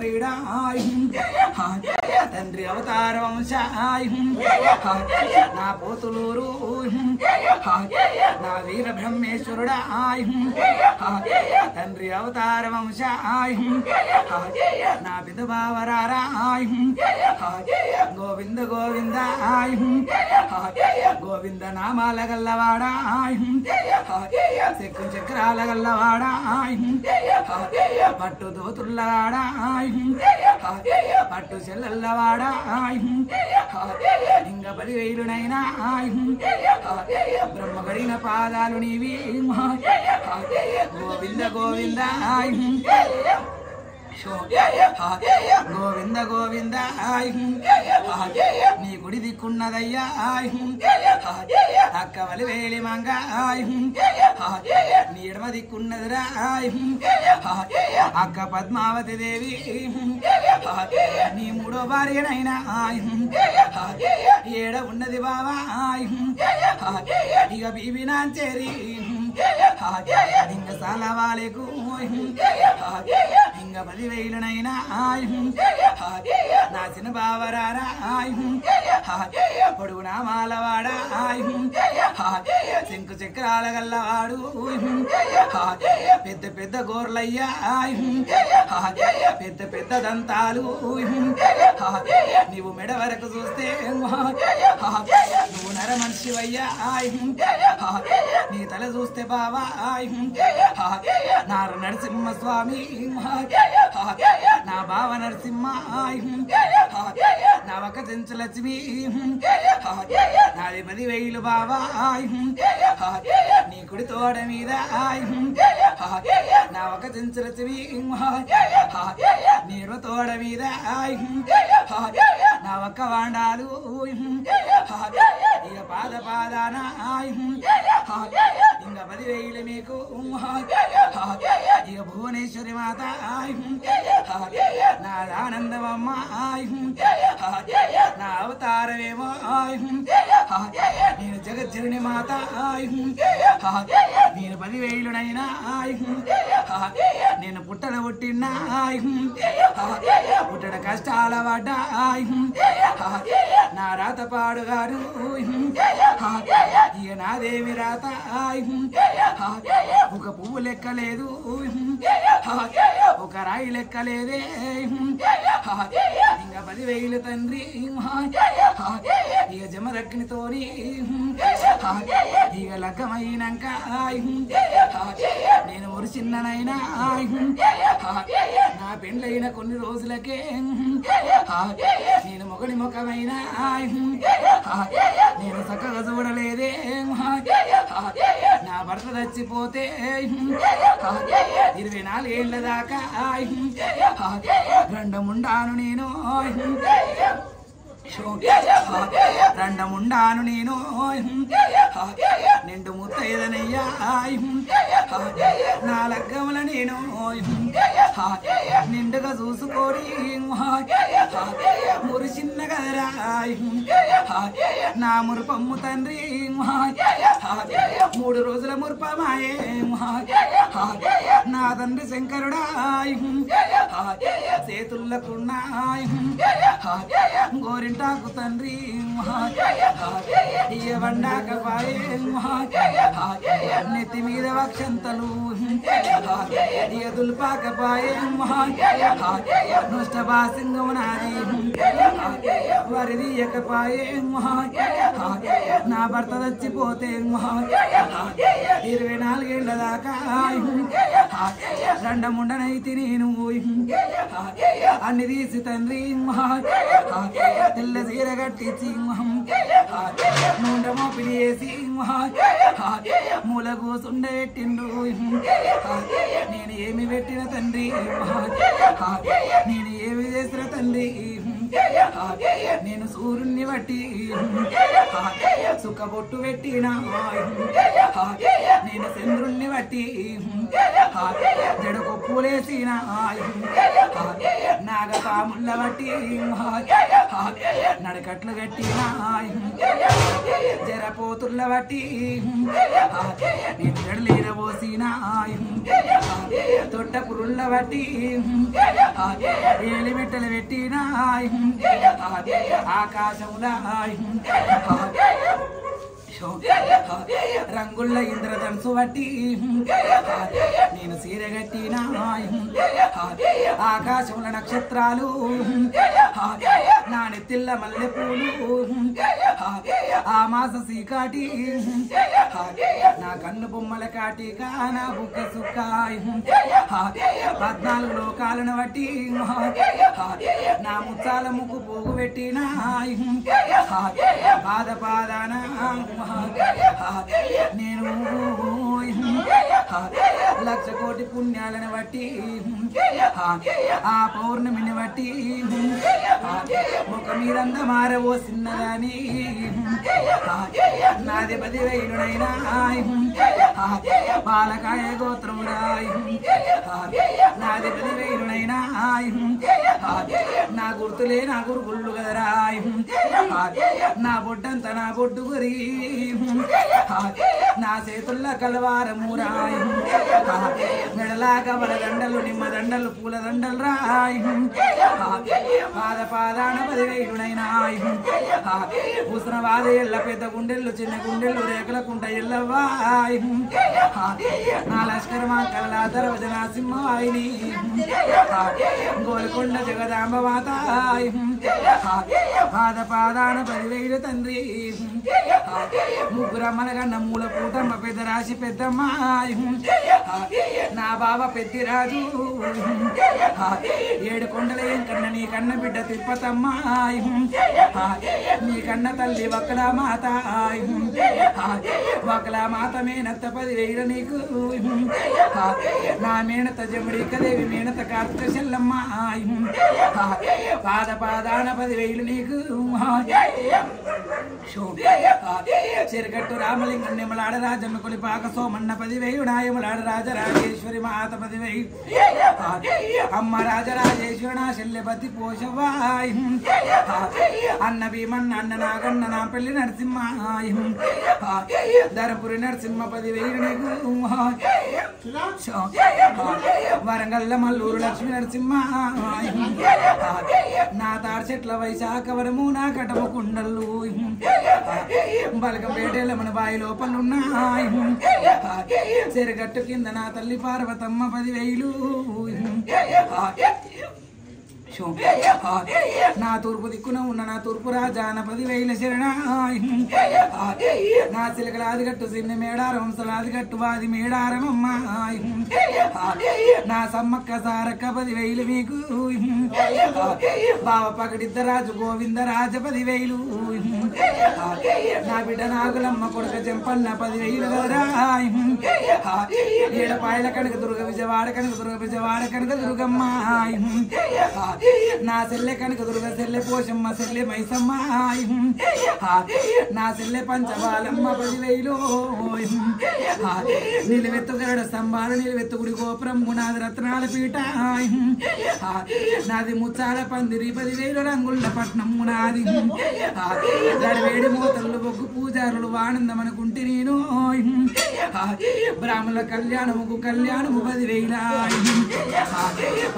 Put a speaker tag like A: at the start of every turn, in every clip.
A: క్రీడా తండ్రి అవతార వంశ నా పోతులూరు నా వీర బ్రహ్మేశ్వరుడా తండ్రి అవతార వంశ నా పితబావరారా గోవింద గోవింద గోవింద నామాల గల్లవాడా చెక్కు చక్రాల గల్లవాడా పట్టు దోతుల్లవాడా పట్టు చెల్లల్లవాడా ఇంక 10,000నైనా బ్రహ్మగడిన పాదాలు నీవి గోవింద గోవింద గోవింద గోవింద నీ గుడి దిక్కున్నదయ్యా అక్క వలివేలి మంగ నీ ఎడమ దిక్కున్నదిరా అక్క పద్మావతి దేవి నీ మూడో భార్యనైనా ఏడ ఉన్నది బావా ఇక బీబీ నాంచేరి ఇంక సాలవాలేకు ఇంక 10,000నైనా నా చిన్న బావరారా పొడుగు నామాలవాడా శంకు చక్రాల గల్లవాడు పెద్ద పెద్ద గోర్లయ్యా పెద్ద పెద్ద దంతాలు నీవు మెడ వరకు చూస్తే నువ్వు నర మనిషివయ్యా నీ తల చూస్తే బావా నార నరసింహ స్వామి నా బావ నరసింహ నా ఒక చెంచలక్ష్మి నాది 10,000 బావా నీ కుడి తోడ మీద నా ఒక చెంచలక్ష్మి నీడ తోడ మీద నా ఒక్క వాండాలు ఇక పాద పాదాన ఇంకా 10,000 మీకు ఇక భువనేశ్వరి మాత నా ఆనందమమ్మ నా అవతారమేమో నేను జగజ్జనని మాత నేను 10,000నైనా నేను పుట్టన పుట్టినా పుట్టడ కష్టాల పడ్డా నా రాత పాడుగారు ఇక నాదేమి రాత ఒక పువ్వు లెక్కలేదు ఒక రాయి లెక్కలేదే ఇంకా 10,000 తండ్రి ఇక జమ దక్కినితోని ఇక లగ్గమైనాక నేను చిన్ననైనా నా పెండ్లైన కొన్ని రోజులకే నేను మొగడి ముఖమైనా నేను చక్కగా చూడలేదే నా భర్త చచ్చిపోతే 24 ఏళ్ల దాకా గండముండాను నేను రండముండాను నేను నిండు ముత్తైదనయ్యా నా లగ్గముల నేను నిండుగా చూసుకొని మురిసిన్న కదరా నా మురుపమ్ము తండ్రి 3 రోజుల మురుపమాయే నా తండ్రి శంకరుడా చేతుల్లకున్నా గోరింటాకు తండ్రి ఇయ బండాకపాయే నెత్తి మీద వక్షంతలు ఇయ దుల్పాకపాయే నష్టభాసింగం నాది వరిదీయకపాయే నా భర్త చచ్చిపోతే 24 ఏళ్ల దాకా రండముండనైతి నేను అన్ని తీసి తండ్రి తెల్ల చీర కట్టించి నూనె మోపిడి వేసి మూల కూసుండ పెట్టిండు నేను ఏమి పెట్టిన తండ్రి నేను ఏమి చేసిన తండ్రి నేను సూర్యుని బట్టి సుఖబొట్టు పెట్టినా నేను చంద్రుణ్ణి బట్టి జడకొప్పులేసిన నా నాగపాముళ్ళ బట్టి నడకట్లు కట్టినా జరపోతుల్ల బట్టి నేను జడలేర పోసినా తొట్ట పురుళ్ళ బట్టి ఏలి మెట్టలు పెట్టినా ఆకాశముల రంగుల్ల ఇంద్రధనుసు బట్టి నేను సీరగట్టినా ఆకాశముల నక్షత్రాలు నా నెత్తిల్ల మల్లెపూలు ఆ మాస సీకాటి నా కన్ను బొమ్మల కాటిక నా బుక్క సుక్కాయి 14 లోకాలను బట్టి నా ముచ్చాల ముక్కు పోగు పెట్టినా పాద పాదాన నేను 1,00,000 కోటి పుణ్యాలను బట్టి ఆ పౌర్ణమిని బట్టి ముఖ మీరంద మారవో చిన్నదాని నాది 10,000 పాలకాయ గోత్రమురాయి నాది 10,000 నా గుర్తులే నా గురుగుళ్ళు కదరాయి నా బొడ్డంత నా బొడ్డు గురి నా చేతుల్లో కలవారమురాయి మెడలాగా వలదండలు నిమ్మ దండలు పూల దండలు రాయి పాద పాదాన 10,000 ఉసనవాద ఎల్ల పెద్ద గుండెళ్ళు చిన్న గుండెళ్ళు రేకులకుంట ఎల్లవాయి నా లష్కర మా కళ్ళ దర్వజన సింహాయిని గోల్కొండ జగదాంబ మాత పాద పాదాన 10,000 తండ్రి ముగ్గురమ్మల కన్న మూల పూటమ్మ పెద్ద రాశి పెద్దమ్మ నా బావ పెద్దిరాజు 7 కొండల ఏం కన్న నీ కన్న బిడ్డ తిప్పతమ్మ నీ కన్న తల్లి వక్కల మాత వక్కల మాత మేనత్త 10,000 నీకు నా మేనత జముడికదేవి మేనత కార్తీక చెల్లమ్మ పాద పాదాన 10,000 నీకు చెరగట్టు రామలింగం నిమలాడ రాజమ్మ కొలిపాక సోమన్న 10,000 నాయములాడ రాజరాజేశ్వరి మాత 10,000 అమ్మ రాజరాజేశ్వరి నా శల్యపతి పోషవాయి అన్న భీమన్న అన్న నాగన్న నా పెళ్లి నరసింహ ధరపురి నరసింహ 10,000 నీకు వరంగల్ల మల్లూరు లక్ష్మీ నరసింహ నా తాడు చెట్ల వైశాఖ వరము నా కటమ కుండలు బలకంపేటలో మన బాయి లోపలున్నాయి చెరగట్టు కింద నా తల్లి పార్వతమ్మ 10,000 నా తూర్పు దిక్కున ఉన్న నా తూర్పు రాజాన 10,000 శరణ నా చిలకలాది గట్టు చిన్న మేడారం వంశలాది గట్టు వాది మేడారమమ్మ నా సమ్మక్క సారక్క 10,000 మీకు బావ పగడిద్దరాజు గోవిందరాజ 10,000 నా బిడ్డ నాగులమ్మ కొడుక చెంపన్న 10,000 ఏడపాయల కనుక దుర్గ విజయవాడ కనుక దుర్గ విజయవాడ కనుక దుర్గమ్మ నా సెల్లె కనుక దుర్గ సెల్లె పోషమ్మ సెల్లె మైసమ్మ నా సెల్లె పంచబాలమ్మ 10,000 నిలువెత్తు గరడ స్తంభాలు నిలువెత్తు గుడి గోపురం గుణాది రత్నాల పీట నాది ముచ్చాల పందిరి 10,000 రంగుళ్ళ పట్నం నాది గడివేడి మోతలు బొగ్గు పూజారులు ఆనందమనుకుంటే నేను బ్రాహ్మణుల కళ్యాణముకు కళ్యాణము 10,000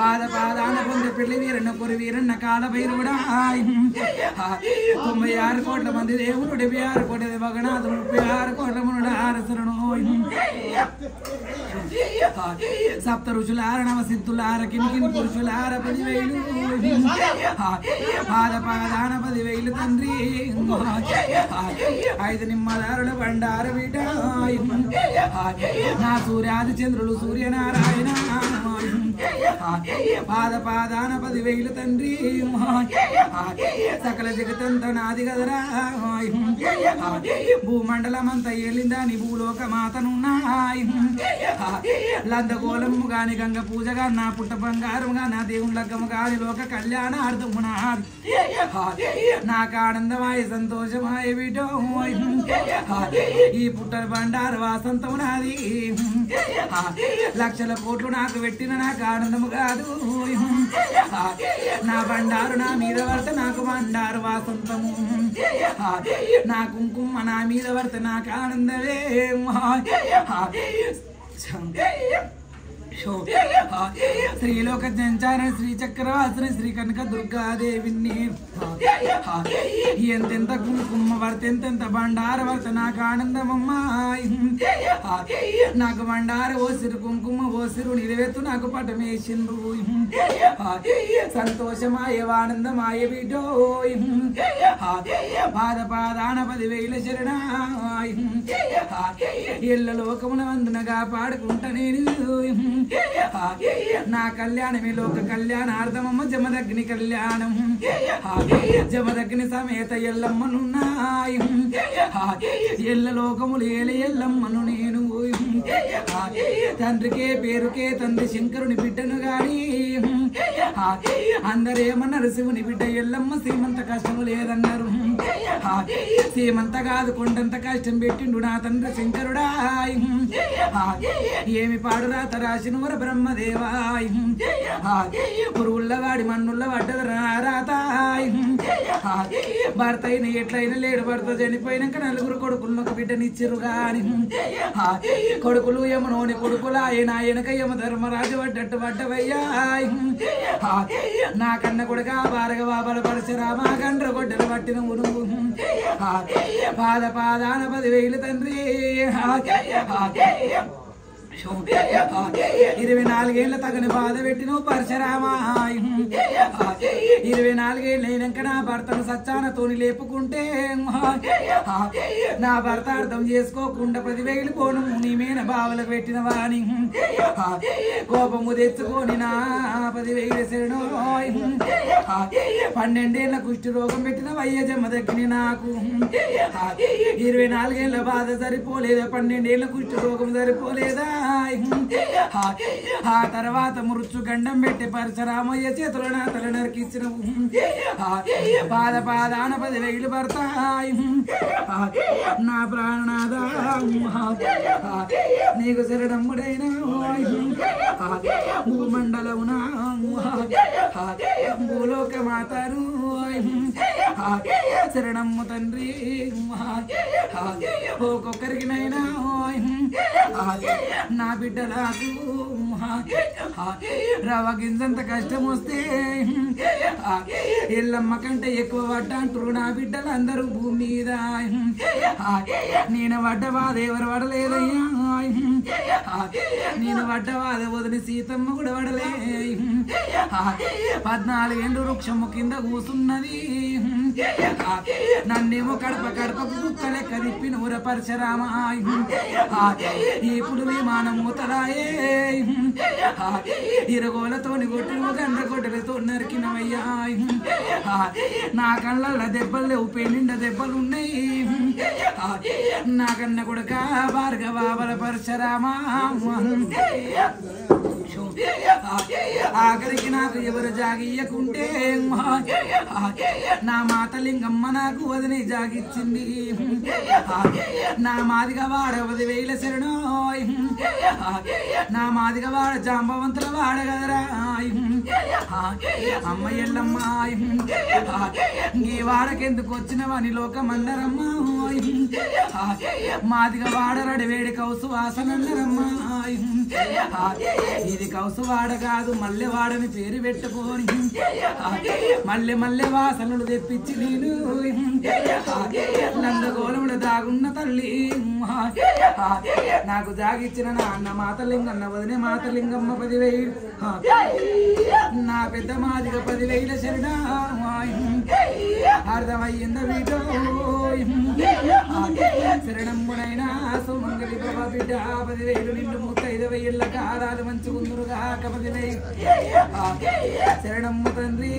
A: పాద పాదాన పొంది పెళ్లి వీరన్న కొరి వీరన్న కాల భైరవుడా 96 కోట్ల మంది దేవుడు 76 కోట్ల భగనాథు 36 కోట్ల మునుడ ఆరసరణో సప్త ఋషులార నవ సిద్ధులార కింకిన్ పురుషులార 10,000 పాద పాదాన 10,000 తండ్రి 5 నిమ్మదారుల బండార బిడ్డ నా సూర్యాది చంద్రులు సూర్యనారాయణ పాద పాదాన 10,000 తండ్రి సకల జగతంత నాది గదరా భూమండలమంతా ఏలిందాని భూలోక మాతనున్నాయి లందగోళము గాని గంగ పూజగా నా పుట్ట బంగారముగా నా దేవుని లగ్గము గాని లోక కళ్యాణార్థము నాది నాకు ఆనందమాయ సంతోషమాయ బిడ్డో ఈ పుట్టల బండారు వాసంతము నాది లక్షల కోట్లు నాకు పెట్టిన నాకు ఆనందము కాదు నా బండారు నా మీద పడితే నాకు బండారు వాసంతము నా కుంకుమ నా మీద పడితే నాకు ఆనందమే శ్రీలోక సంచార శ్రీ చక్రవాసన శ్రీ కనక దుర్గాదేవిని ఎంతెంత కుంకుమ పడితే ఎంతెంత బండార పడితే నాకు ఆనందమమ్మా నాకు బండార ఓసిరు కుంకుమ ఓసిరు నిలవెత్తు నాకు పటమేసిండ్రు సంతోషమాయ ఆనందమాయ బిడ్డో పాద పాదాన 10,000 శరణ ఎల్ల లోకమున వందనగా పాడుకుంటా నేను నా కళ్యాణమే లోక కళ్యాణార్థమమ్మ జమదగ్ని కళ్యాణం జమదగ్ని సమేత ఎల్లమ్మనున్నాయి ఎల్ల లోకములు ఏలి ఎల్లమ్మను నేను తండ్రికే పేరుకే తండ్రి శంకరుని బిడ్డను గాని అందరేమన్నారు శివుని బిడ్డ ఎల్లమ్మ సీమంత కష్టము లేదన్నారు సీమంత కాదు కొండంత కష్టం పెట్టిండు నా తండ్రి శంకరుడా ఏమి పాడురా తరాశిను వర బ్రహ్మదేవాయ్ పురుగుల్లవాడి మన్నుల్ల పడ్డది రాతాయ్ భర్త అయిన ఎట్లయినా లేడు భర్త చనిపోయినాక 4 కొడుకులకు బిడ్డనిచ్చిరు గాని కొడుకులు యమునోని కొడుకులా ఆయన యమ ధర్మరాజు పడ్డట్టు పడ్డవయ్యాయ్ నా కన్న కొడుక భార్గవ బలపరశురామా గండ్ర గొడ్డలు పట్టిన మురుగు పాద పాదాన 10,000 తండ్రి 24 ఏళ్ళ తగని బాధ పెట్టిన పరశురామా 24 ఏళ్ళు అయినాక నా భర్తను సచ్చానతోని లేపుకుంటే నా భర్త అర్థం చేసుకోకుండా 10,000 పోను నీ మీద బావలకు పెట్టిన వాణి కోపము తెచ్చుకొని నా 10,000 శరణు 12 ఏళ్ళ కుష్టి రోగం పెట్టిన వయ్య జమదగ్ని నాకు 24 ఏళ్ళ బాధ సరిపోలేదా 12 ఏళ్ళ కుష్టి రోగం సరిపోలేదా ఆ తర్వాత మృత్యు గండం పెట్టి పరశురామయ్య చేతులు నా తల నరికిచ్చిన పాద పాదాన 10,000 భర్త నా ప్రాణనాథ నీకు శరణముడైన భూమండలమున భూలోక మాతను శరణమ్ము తండ్రి ఒక్కొక్కరికి నైనా నా బిడ్డలకు రవ గింజంత కష్టం వస్తే ఎల్లమ్మ కంటే ఎక్కువ పడ్డ అంటారు నా బిడ్డలు అందరూ భూమి మీద నేను పడ్డవాద ఎవరు పడలేదయ్యా నేను పడ్డవాద వదిలి సీతమ్మ కూడా పడలే 14 ఏళ్ళు వృక్షము కింద కూసున్నది నన్నేమో కడప కడపకు కుక్క లెక్క తిప్పిన ఊర పరశురామ ఇప్పుడు విమానం మూతలాయే ఇరగోలతోని కొట్టిన గండ్ర గొడ్డలతో నరికినవయ్యా నా కళ్ళ దెబ్బలు లేవు పెళ్ళిండ దెబ్బలు ఉన్నాయి నా కన్న కొడుక భార్గవ బల పరశురామ ఆఖరికి నాకు ఎవరు జాగియ్యకుంటే నా మాతలింగమ్మ నాకు వదిలి జాగిచ్చింది నా మాదిగా వాడ 10,000 శరణు నా మాదిగా వాడ జాంబవంతుల వాడ కదరా అమ్మ ఎల్లమ్మ ఈ వాడకెందుకు వచ్చినవని లోకమందరమ్మా మాదిగా వాడరడి వేడి కౌసు వాసనన్నరమ్మా ఇది కౌసు వాడ కాదు మల్లె వాడని పేరు పెట్టుకొని మల్లె మల్లె వాసనలు తెప్పించి నేను నందగోళముడు దాగున్న తల్లి నాకు జాగిచ్చిన నా అన్న మాతలింగన్న వదిన మాతలింగమ్మ 10,000 నా పెద్ద మాదిగ 10,000 శరణ అర్థమయ్యింద వీటో శరణమ్మునైనా సుమంగళి బాబా బిడ్డ 10,000 నిండు 35 ఏళ్ళ కాలాలు మంచి ఉందురుగా 10,000 శరణమ్మ తండ్రి